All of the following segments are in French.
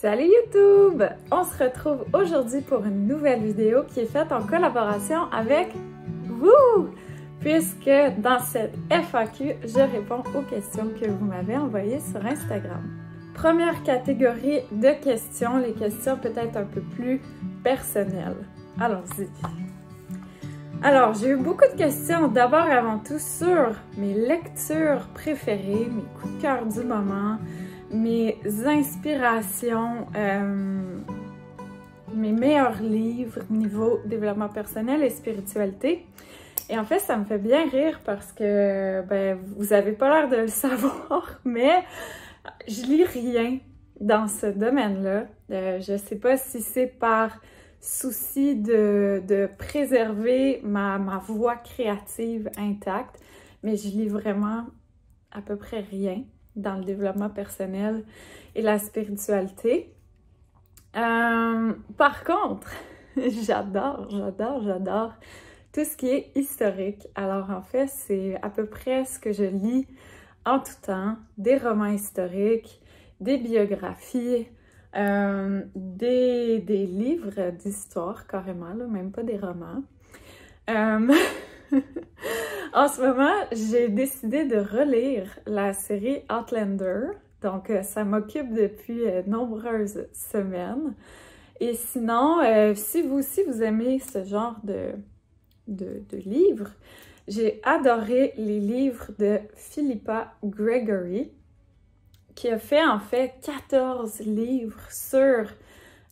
Salut YouTube! On se retrouve aujourd'hui pour une nouvelle vidéo qui est faite en collaboration avec vous! Puisque dans cette FAQ, je réponds aux questions que vous m'avez envoyées sur Instagram. Première catégorie de questions, les questions peut-être un peu plus personnelles. Allons-y! Alors, j'ai eu beaucoup de questions d'abord et avant tout sur mes lectures préférées, mes coups de cœur du moment, mes inspirations, mes meilleurs livres niveau développement personnel et spiritualité. Et en fait, ça me fait bien rire parce que, vous avez pas l'air de le savoir, mais je lis rien dans ce domaine-là. Je sais pas si c'est par souci de préserver ma voix créative intacte, mais je lis vraiment à peu près rien dans le développement personnel et la spiritualité. Par contre, j'adore tout ce qui est historique. Alors en fait, c'est à peu près ce que je lis en tout temps, des romans historiques, des biographies, des livres d'histoire carrément, là, même pas des romans. En ce moment, j'ai décidé de relire la série Outlander, donc ça m'occupe depuis nombreuses semaines. Et sinon, si vous aussi vous aimez ce genre de livres, j'ai adoré les livres de Philippa Gregory, qui a fait en fait 14 livres sur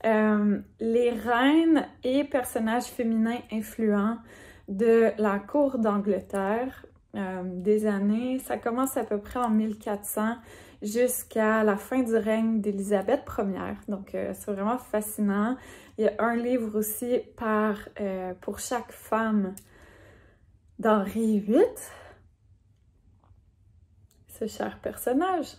les reines et personnages féminins influents de la cour d'Angleterre des années, ça commence à peu près en 1400 jusqu'à la fin du règne d'Élisabeth Ier. Donc c'est vraiment fascinant. Il y a un livre aussi pour chaque femme d'Henri VIII, ce cher personnage.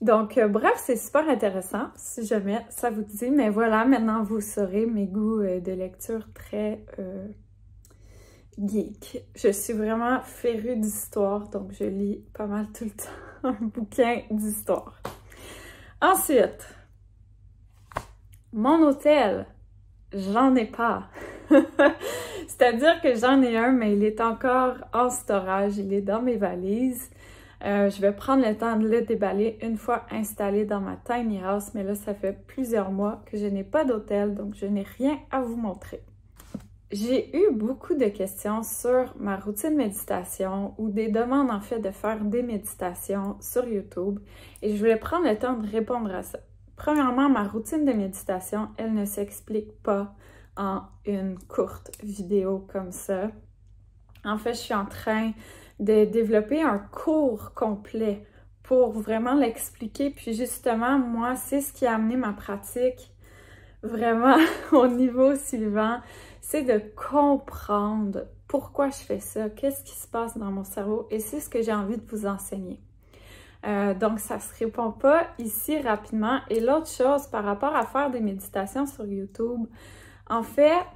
Donc, bref, c'est super intéressant, si jamais ça vous dit. Mais voilà, maintenant vous saurez mes goûts de lecture très geek. Je suis vraiment férue d'histoire, donc je lis pas mal tout le temps un bouquin d'histoire. Ensuite, mon hôtel, j'en ai pas. C'est-à-dire que j'en ai un, mais il est encore en storage, il est dans mes valises. Je vais prendre le temps de le déballer une fois installé dans ma tiny house, mais là, ça fait plusieurs mois que je n'ai pas d'hôtel, donc je n'ai rien à vous montrer. J'ai eu beaucoup de questions sur ma routine méditation ou des demandes en fait de faire des méditations sur YouTube et je voulais prendre le temps de répondre à ça. Premièrement, ma routine de méditation, elle ne s'explique pas en une courte vidéo comme ça. En fait, je suis en train de développer un cours complet pour vraiment l'expliquer. Puis justement, moi, c'est ce qui a amené ma pratique vraiment au niveau suivant, c'est de comprendre pourquoi je fais ça, qu'est-ce qui se passe dans mon cerveau et c'est ce que j'ai envie de vous enseigner. Donc, ça se répond pas ici rapidement. Et l'autre chose, par rapport à faire des méditations sur YouTube, en fait,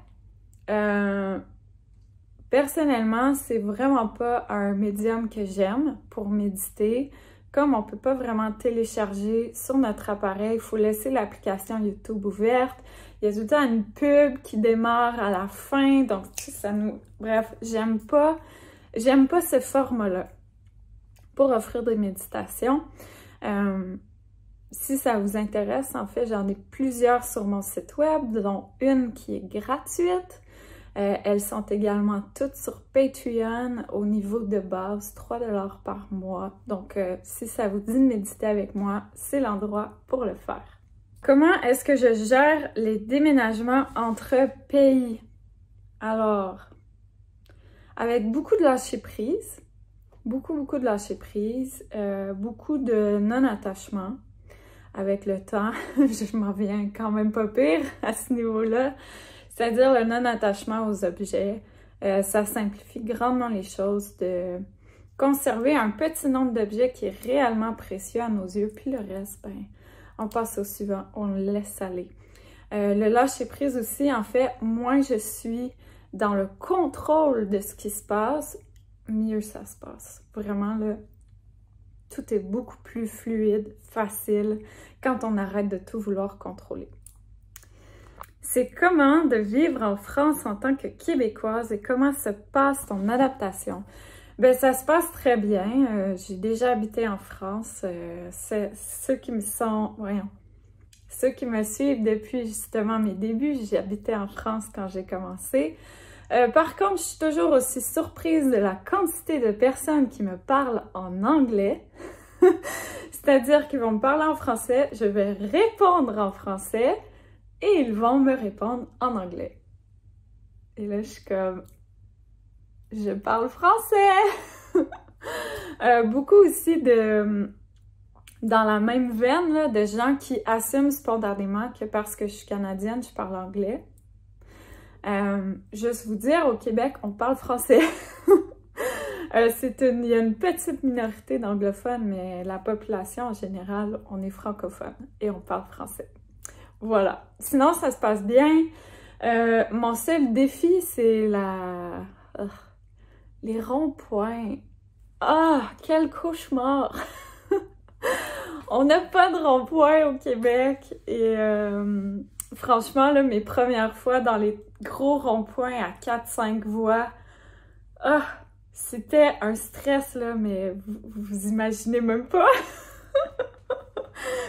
personnellement, c'est vraiment pas un médium que j'aime pour méditer. Comme on peut pas vraiment télécharger sur notre appareil, il faut laisser l'application YouTube ouverte. Il y a tout le temps une pub qui démarre à la fin, donc ça nous... Bref, j'aime pas ce format-là pour offrir des méditations. Si ça vous intéresse, en fait, j'en ai plusieurs sur mon site web, dont une qui est gratuite. Elles sont également toutes sur Patreon au niveau de base, 3 $ par mois. Donc, si ça vous dit de méditer avec moi, c'est l'endroit pour le faire. Comment est-ce que je gère les déménagements entre pays? Alors, avec beaucoup de lâcher-prise, beaucoup de lâcher-prise, beaucoup de non-attachement. Avec le temps, je m'en viens quand même pas pire à ce niveau-là. C'est-à-dire le non-attachement aux objets. Ça simplifie grandement les choses de conserver un petit nombre d'objets qui est réellement précieux à nos yeux. Puis le reste, on passe au suivant, on le laisse aller. Le lâcher-prise aussi, en fait, moins je suis dans le contrôle de ce qui se passe, mieux ça se passe. Vraiment, là, tout est beaucoup plus fluide, facile, quand on arrête de tout vouloir contrôler. C'est comment de vivre en France en tant que Québécoise et comment se passe ton adaptation? Ben, ça se passe très bien. J'ai déjà habité en France. Ceux qui me suivent depuis justement mes débuts, j'ai habité en France quand j'ai commencé. Par contre, je suis toujours aussi surprise de la quantité de personnes qui me parlent en anglais. C'est-à-dire qu'ils vont me parler en français, je vais répondre en français et ils vont me répondre en anglais. Et là, je suis comme... Je parle français! Beaucoup aussi dans la même veine là, de gens qui assument spontanément que parce que je suis canadienne, je parle anglais. Juste vous dire, au Québec, on parle français. Il y a une petite minorité d'anglophones, mais la population en général, on est francophone et on parle français. Voilà. Sinon, ça se passe bien. Mon seul défi, c'est les ronds-points. Ah, quel cauchemar! On n'a pas de rond-point au Québec et franchement, là, mes premières fois dans les gros ronds-points à 4-5 voies, ah, c'était un stress, là, mais vous imaginez même pas!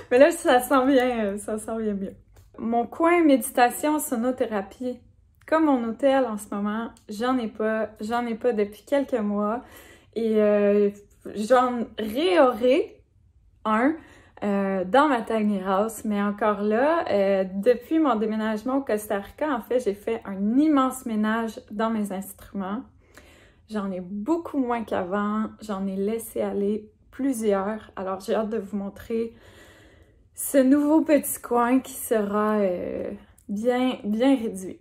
Mais là, ça sent bien mieux. Mon coin méditation, sonothérapie, comme mon hôtel en ce moment, j'en ai pas depuis quelques mois et j'en réaurai un dans ma tiny house, mais encore là, depuis mon déménagement au Costa Rica, en fait, j'ai fait un immense ménage dans mes instruments. J'en ai beaucoup moins qu'avant, j'en ai laissé aller plusieurs, alors j'ai hâte de vous montrer ce nouveau petit coin qui sera bien réduit.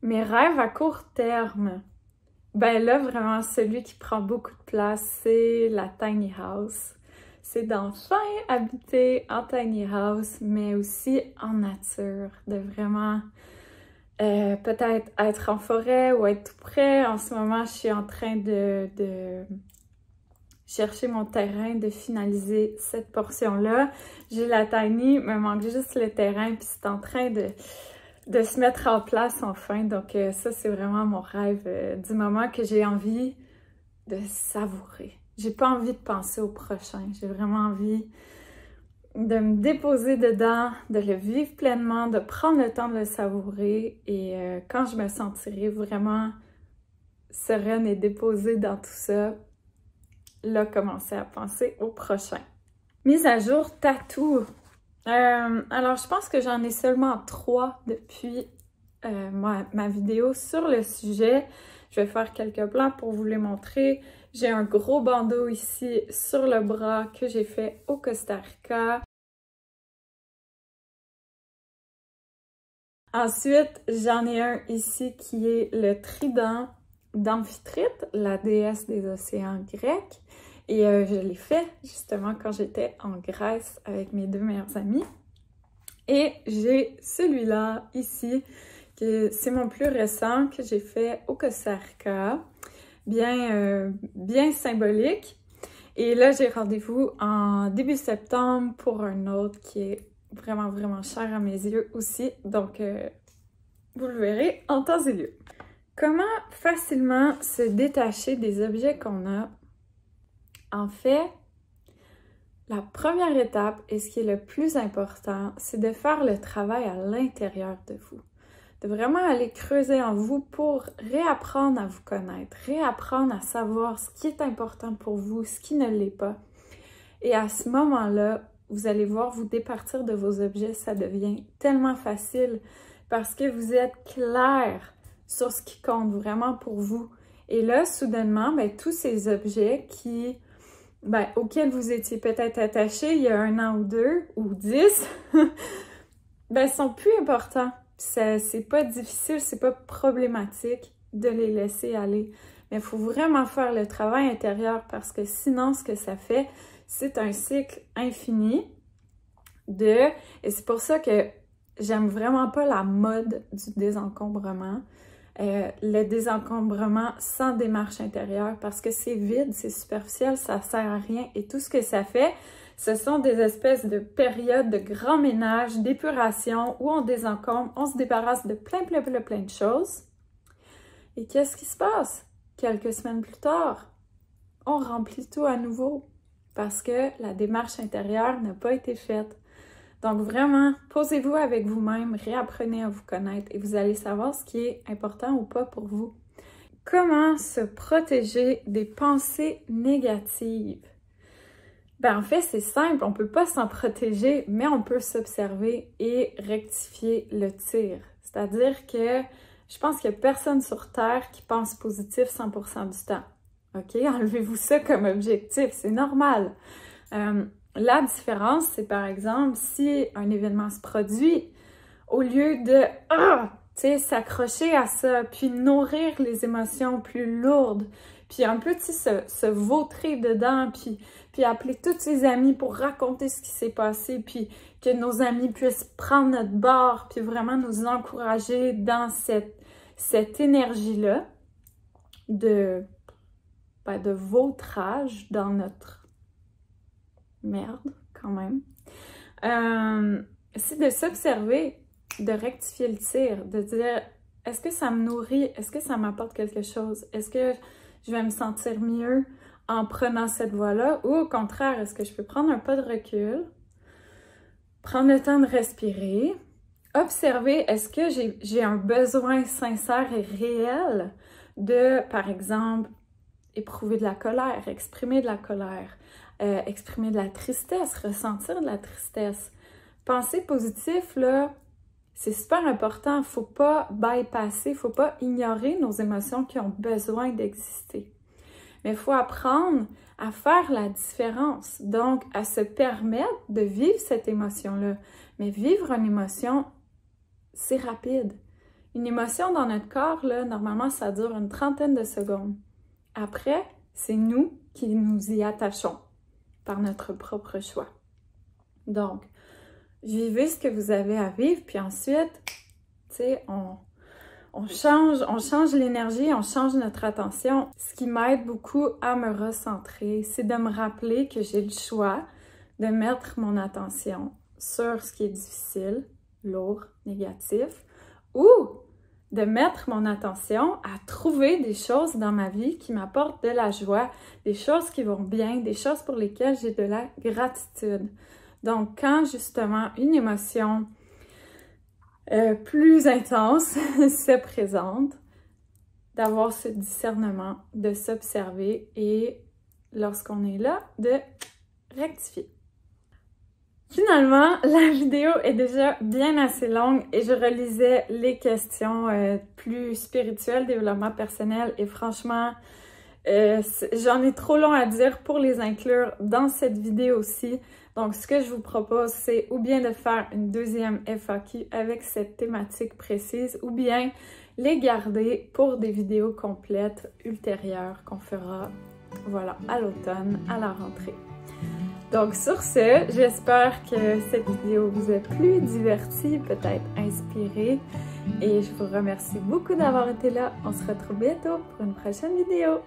Mes rêves à court terme, ben là, vraiment, celui qui prend beaucoup de place, c'est la tiny house. C'est d'enfin habiter en tiny house, mais aussi en nature, de vraiment peut-être être en forêt ou être tout près. En ce moment, je suis en train de chercher mon terrain, de finaliser cette portion-là. J'ai la tiny, me manque juste le terrain, puis c'est en train de se mettre en place enfin. Donc ça, c'est vraiment mon rêve du moment que j'ai envie de savourer. J'ai pas envie de penser au prochain. J'ai vraiment envie de me déposer dedans, de le vivre pleinement, de prendre le temps de le savourer. Et quand je me sentirai vraiment sereine et déposée dans tout ça, là, commencer à penser au prochain. Mise à jour tatou. Alors, je pense que j'en ai seulement 3 depuis ma vidéo sur le sujet. Je vais faire quelques plans pour vous les montrer. J'ai un gros bandeau ici sur le bras que j'ai fait au Costa Rica. Ensuite, j'en ai un ici qui est le trident d'Amphitrite, la déesse des océans grecs. Et je l'ai fait justement quand j'étais en Grèce avec mes 2 meilleures amies. Et j'ai celui-là ici, c'est mon plus récent que j'ai fait au Costa Rica. Bien symbolique. Et là, j'ai rendez-vous en début septembre pour un autre qui est vraiment cher à mes yeux aussi. Donc, vous le verrez en temps et lieu. Comment facilement se détacher des objets qu'on a? En fait, la première étape et ce qui est le plus important, c'est de faire le travail à l'intérieur de vous. De vraiment aller creuser en vous pour réapprendre à vous connaître, réapprendre à savoir ce qui est important pour vous, ce qui ne l'est pas. Et à ce moment-là, vous allez voir vous départir de vos objets, ça devient tellement facile parce que vous êtes clair sur ce qui compte vraiment pour vous. Et là, soudainement, tous ces objets auxquels vous étiez peut-être attaché il y a 1 an ou 2 ou 10, sont plus importants. C'est pas difficile, c'est pas problématique de les laisser aller. Mais il faut vraiment faire le travail intérieur parce que sinon, ce que ça fait, c'est un cycle infini et c'est pour ça que j'aime vraiment pas la mode du désencombrement. le désencombrement sans démarche intérieure parce que c'est vide, c'est superficiel, ça sert à rien et tout ce que ça fait, ce sont des espèces de périodes de grand ménage, d'épuration où on désencombre, on se débarrasse de plein de choses. Et qu'est-ce qui se passe? Quelques semaines plus tard, on remplit tout à nouveau parce que la démarche intérieure n'a pas été faite. Donc vraiment, posez-vous avec vous-même, réapprenez à vous connaître et vous allez savoir ce qui est important ou pas pour vous. Comment se protéger des pensées négatives? Ben en fait, c'est simple, on peut pas s'en protéger, mais on peut s'observer et rectifier le tir. C'est-à-dire que je pense qu'il n'y a personne sur Terre qui pense positif 100% du temps. OK? Enlevez-vous ça comme objectif, c'est normal. La différence, c'est par exemple, si un événement se produit, au lieu de s'accrocher à ça, puis nourrir les émotions plus lourdes, puis un peu se vautrer dedans, puis appeler tous ses amis pour raconter ce qui s'est passé, puis que nos amis puissent prendre notre bord, puis vraiment nous encourager dans cette énergie-là de vautrage dans notre merde, quand même. C'est de s'observer, de rectifier le tir, de dire est-ce que ça me nourrit, est-ce que ça m'apporte quelque chose, est-ce que je vais me sentir mieux en prenant cette voie-là ou au contraire, est-ce que je peux prendre un pas de recul, prendre le temps de respirer, observer est-ce que j'ai un besoin sincère et réel de, par exemple, éprouver de la colère, exprimer de la colère, exprimer de la tristesse, ressentir de la tristesse. Penser positif, là, c'est super important. Faut pas bypasser, faut pas ignorer nos émotions qui ont besoin d'exister. Mais il faut apprendre à faire la différence. Donc, à se permettre de vivre cette émotion-là. Mais vivre une émotion, c'est rapide. Une émotion dans notre corps, là, normalement, ça dure une trentaine de secondes. Après, c'est nous qui nous y attachons par notre propre choix. Donc, vivez ce que vous avez à vivre, puis ensuite, tu sais, on change l'énergie, on change notre attention. Ce qui m'aide beaucoup à me recentrer, c'est de me rappeler que j'ai le choix de mettre mon attention sur ce qui est difficile, lourd, négatif, ou de mettre mon attention à trouver des choses dans ma vie qui m'apportent de la joie, des choses qui vont bien, des choses pour lesquelles j'ai de la gratitude. Donc, quand justement une émotion plus intense se présente, d'avoir ce discernement, de s'observer et lorsqu'on est là, de rectifier. Finalement, la vidéo est déjà bien assez longue et je relisais les questions plus spirituelles, développement personnel et franchement, j'en ai trop long à dire pour les inclure dans cette vidéo aussi. Donc, ce que je vous propose, c'est ou bien de faire une deuxième FAQ avec cette thématique précise ou bien les garder pour des vidéos complètes ultérieures qu'on fera, voilà, à l'automne, à la rentrée. Donc sur ce, j'espère que cette vidéo vous a plu, diverti, peut-être inspiré. Et je vous remercie beaucoup d'avoir été là. On se retrouve bientôt pour une prochaine vidéo.